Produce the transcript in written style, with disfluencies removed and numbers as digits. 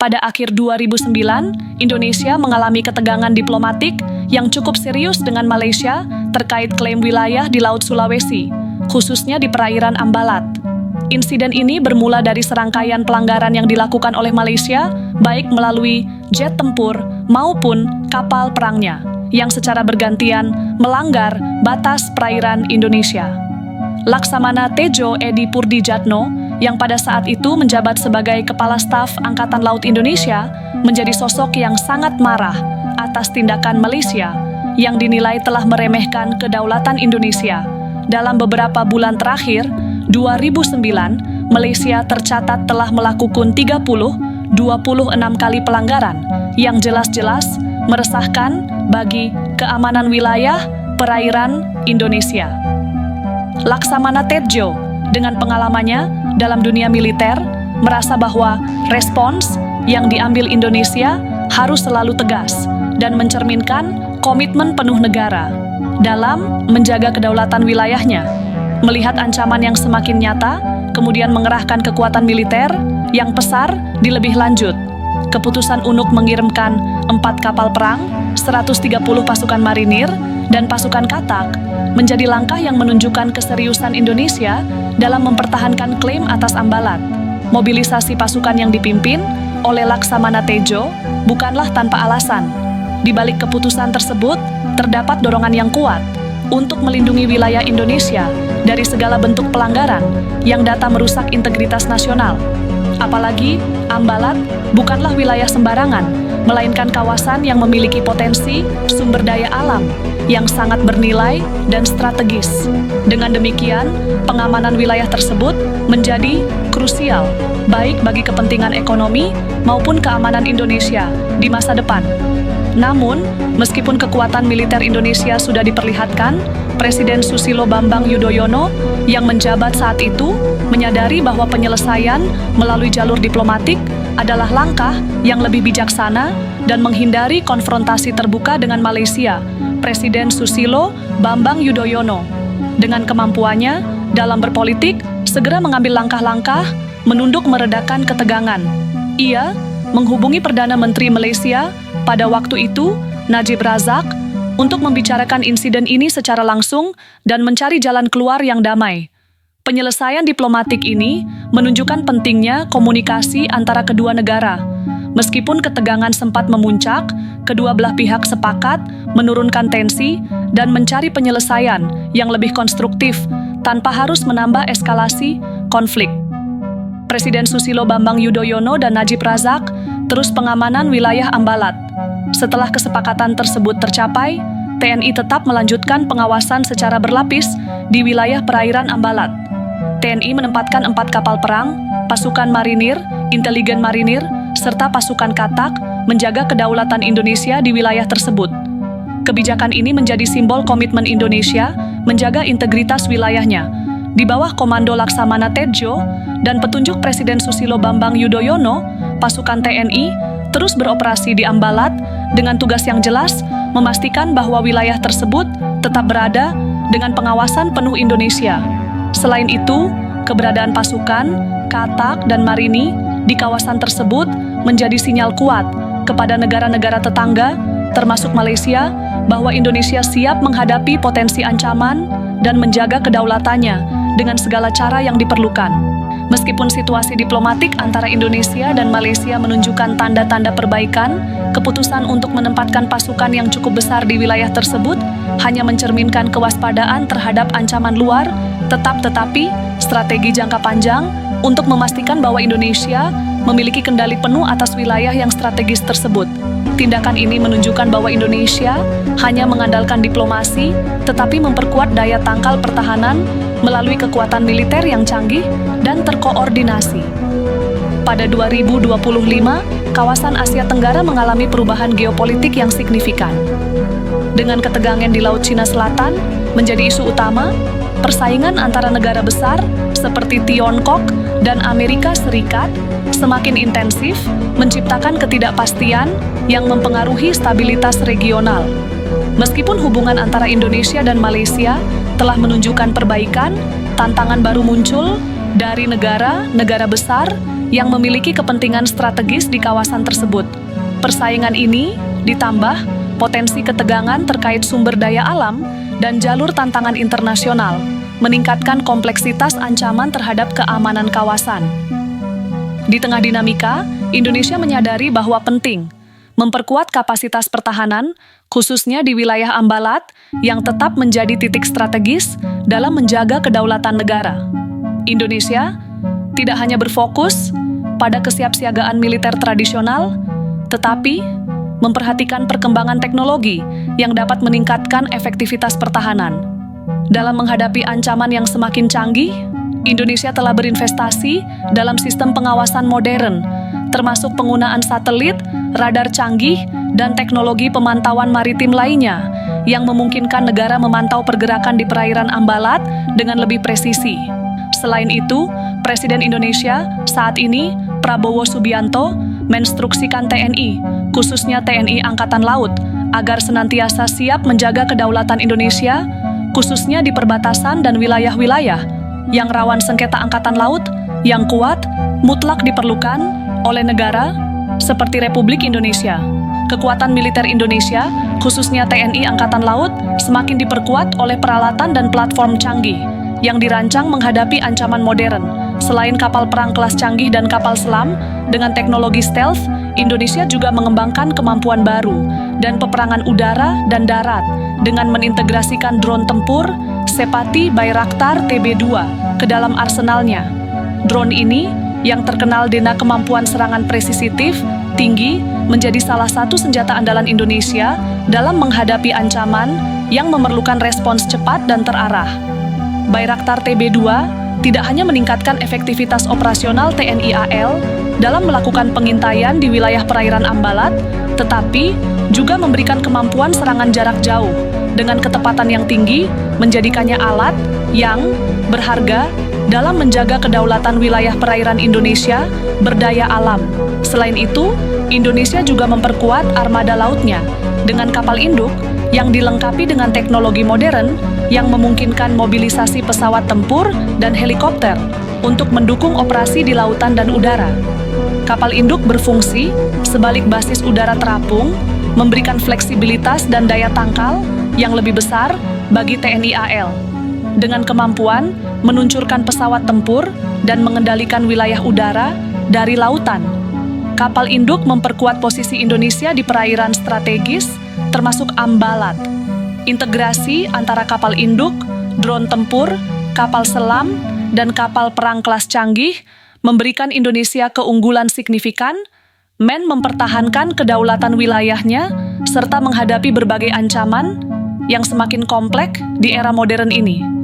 Pada akhir 2009, Indonesia mengalami ketegangan diplomatik yang cukup serius dengan Malaysia terkait klaim wilayah di Laut Sulawesi, khususnya di perairan Ambalat. Insiden ini bermula dari serangkaian pelanggaran yang dilakukan oleh Malaysia, baik melalui jet tempur maupun kapal perangnya, yang secara bergantian melanggar batas perairan Indonesia. Laksamana Tejo Edi Purdijatno, yang pada saat itu menjabat sebagai Kepala Staf Angkatan Laut Indonesia, menjadi sosok yang sangat marah atas tindakan Malaysia yang dinilai telah meremehkan kedaulatan Indonesia. Dalam beberapa bulan terakhir, 2009, Malaysia tercatat telah melakukan 26 kali pelanggaran yang jelas-jelas meresahkan bagi keamanan wilayah perairan Indonesia. Laksamana Tejo, dengan pengalamannya dalam dunia militer, merasa bahwa respons yang diambil Indonesia harus selalu tegas dan mencerminkan komitmen penuh negara dalam menjaga kedaulatan wilayahnya. Melihat ancaman yang semakin nyata, kemudian mengerahkan kekuatan militer yang besar di lebih lanjut. Keputusan UNUK mengirimkan 4 kapal perang, 130 pasukan marinir, dan pasukan katak menjadi langkah yang menunjukkan keseriusan Indonesia dalam mempertahankan klaim atas Ambalat. Mobilisasi pasukan yang dipimpin oleh Laksamana Tejo bukanlah tanpa alasan. Di balik keputusan tersebut, terdapat dorongan yang kuat untuk melindungi wilayah Indonesia dari segala bentuk pelanggaran yang datang merusak integritas nasional. Apalagi, Ambalat bukanlah wilayah sembarangan, melainkan kawasan yang memiliki potensi sumber daya alam yang sangat bernilai dan strategis. Dengan demikian, pengamanan wilayah tersebut menjadi krusial, baik bagi kepentingan ekonomi maupun keamanan Indonesia di masa depan. Namun, meskipun kekuatan militer Indonesia sudah diperlihatkan, Presiden Susilo Bambang Yudhoyono yang menjabat saat itu menyadari bahwa penyelesaian melalui jalur diplomatik adalah langkah yang lebih bijaksana dan menghindari konfrontasi terbuka dengan Malaysia. Presiden Susilo Bambang Yudhoyono, dengan kemampuannya dalam berpolitik, segera mengambil langkah-langkah menunduk meredakan ketegangan. Ia menghubungi Perdana Menteri Malaysia pada waktu itu, Najib Razak, untuk membicarakan insiden ini secara langsung dan mencari jalan keluar yang damai. Penyelesaian diplomatik ini menunjukkan pentingnya komunikasi antara kedua negara. Meskipun ketegangan sempat memuncak, kedua belah pihak sepakat menurunkan tensi dan mencari penyelesaian yang lebih konstruktif tanpa harus menambah eskalasi konflik. Presiden Susilo Bambang Yudhoyono dan Najib Razak terus pengamanan wilayah Ambalat. Setelah kesepakatan tersebut tercapai, TNI tetap melanjutkan pengawasan secara berlapis di wilayah perairan Ambalat. TNI menempatkan 4 kapal perang, pasukan marinir, inteligen marinir, serta pasukan katak menjaga kedaulatan Indonesia di wilayah tersebut. Kebijakan ini menjadi simbol komitmen Indonesia menjaga integritas wilayahnya. Di bawah komando Laksamana Tejo dan petunjuk Presiden Susilo Bambang Yudhoyono, pasukan TNI terus beroperasi di Ambalat dengan tugas yang jelas memastikan bahwa wilayah tersebut tetap berada dengan pengawasan penuh Indonesia. Selain itu, keberadaan pasukan, katak, dan marini di kawasan tersebut menjadi sinyal kuat kepada negara-negara tetangga, termasuk Malaysia, bahwa Indonesia siap menghadapi potensi ancaman dan menjaga kedaulatannya dengan segala cara yang diperlukan. Meskipun situasi diplomatik antara Indonesia dan Malaysia menunjukkan tanda-tanda perbaikan, keputusan untuk menempatkan pasukan yang cukup besar di wilayah tersebut hanya mencerminkan kewaspadaan terhadap ancaman luar, tetapi strategi jangka panjang untuk memastikan bahwa Indonesia memiliki kendali penuh atas wilayah yang strategis tersebut. Tindakan ini menunjukkan bahwa Indonesia hanya mengandalkan diplomasi, tetapi memperkuat daya tangkal pertahanan melalui kekuatan militer yang canggih dan terkoordinasi. Pada 2025, kawasan Asia Tenggara mengalami perubahan geopolitik yang signifikan. Dengan ketegangan di Laut Cina Selatan menjadi isu utama, persaingan antara negara besar seperti Tiongkok dan Amerika Serikat semakin intensif, menciptakan ketidakpastian yang mempengaruhi stabilitas regional. Meskipun hubungan antara Indonesia dan Malaysia telah menunjukkan perbaikan, tantangan baru muncul dari negara-negara besar yang memiliki kepentingan strategis di kawasan tersebut. Persaingan ini ditambah potensi ketegangan terkait sumber daya alam dan jalur tantangan internasional, meningkatkan kompleksitas ancaman terhadap keamanan kawasan. Di tengah dinamika, Indonesia menyadari bahwa penting memperkuat kapasitas pertahanan, khususnya di wilayah Ambalat, yang tetap menjadi titik strategis dalam menjaga kedaulatan negara. Indonesia tidak hanya berfokus pada kesiapsiagaan militer tradisional, tetapi memperhatikan perkembangan teknologi yang dapat meningkatkan efektivitas pertahanan. Dalam menghadapi ancaman yang semakin canggih, Indonesia telah berinvestasi dalam sistem pengawasan modern, termasuk penggunaan satelit, radar canggih, dan teknologi pemantauan maritim lainnya yang memungkinkan negara memantau pergerakan di perairan Ambalat dengan lebih presisi. Selain itu, Presiden Indonesia saat ini, Prabowo Subianto, menginstruksikan TNI, khususnya TNI Angkatan Laut, agar senantiasa siap menjaga kedaulatan Indonesia, khususnya di perbatasan dan wilayah-wilayah yang rawan sengketa angkatan laut yang kuat, mutlak diperlukan oleh negara seperti Republik Indonesia. Kekuatan militer Indonesia, khususnya TNI Angkatan Laut, semakin diperkuat oleh peralatan dan platform canggih yang dirancang menghadapi ancaman modern. Selain kapal perang kelas canggih dan kapal selam, dengan teknologi stealth, Indonesia juga mengembangkan kemampuan baru dan peperangan udara dan darat dengan mengintegrasikan drone tempur Sepati Bayraktar TB2 ke dalam arsenalnya. Drone ini yang terkenal dengan kemampuan serangan presisitif tinggi menjadi salah satu senjata andalan Indonesia dalam menghadapi ancaman yang memerlukan respons cepat dan terarah. Bayraktar TB2 tidak hanya meningkatkan efektivitas operasional TNI AL dalam melakukan pengintaian di wilayah perairan Ambalat, tetapi juga memberikan kemampuan serangan jarak jauh dengan ketepatan yang tinggi, menjadikannya alat yang berharga dalam menjaga kedaulatan wilayah perairan Indonesia berdaya alam. Selain itu, Indonesia juga memperkuat armada lautnya dengan kapal induk yang dilengkapi dengan teknologi modern yang memungkinkan mobilisasi pesawat tempur dan helikopter untuk mendukung operasi di lautan dan udara. Kapal induk berfungsi sebagai basis udara terapung, memberikan fleksibilitas dan daya tangkal yang lebih besar bagi TNI AL. Dengan kemampuan meluncurkan pesawat tempur dan mengendalikan wilayah udara dari lautan, kapal induk memperkuat posisi Indonesia di perairan strategis, termasuk Ambalat. Integrasi antara kapal induk, drone tempur, kapal selam, dan kapal perang kelas canggih memberikan Indonesia keunggulan signifikan, mempertahankan kedaulatan wilayahnya, serta menghadapi berbagai ancaman yang semakin kompleks di era modern ini.